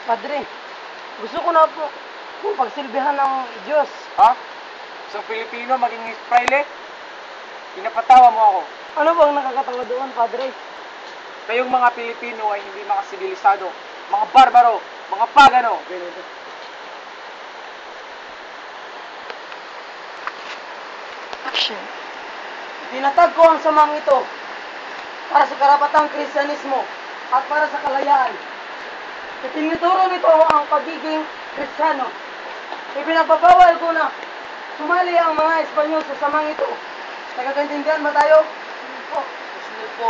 Padre, gusto ko na po pagsilbihan ng Diyos. Ha? Sa Pilipino, maging Israeli? Pinapatawa mo ako. Ano bang nakakatawa doon, Padre? Kayong mga Pilipino ay hindi mga sibilisado, mga barbaro, mga pagano. Action. Tinatag ko ang samang ito para sa karapatang Kristyanismo at para sa kalayaan. Itinuturo nito ang pagiging Kristiyano. Ipinagbabawal ko na sumali ang mga Espanyol sa samang ito. Nagkakaintindihan ba tayo? Sunod po. Sunod po.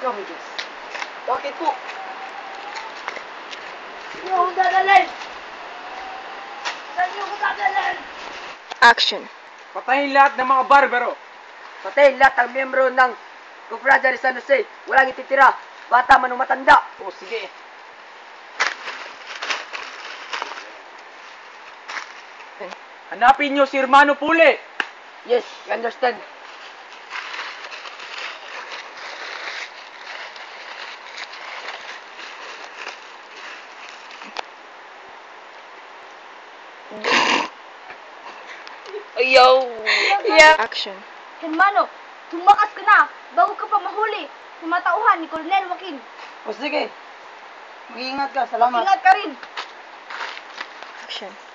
Ikaw, Miguel. Bakit po? Saan niyo akong dadalhin? Saan niyo akong dadalhin? Action. Patayin lahat ng mga barbaro. Patayin lahat ang miyembro ng Cofradia de San Jose. Walang ititira. Bata man o matanda. O sige. Hanapin niyo si Hermano Pule. Yes, you understand. Ayaw. Yeah. Action. Hermano, tumakas ka na bago ka pa mahuli sa matauhan ni Colonel Joaquin. O sige. Mag-iingat ka. Salamat. Ingat ka rin. Action.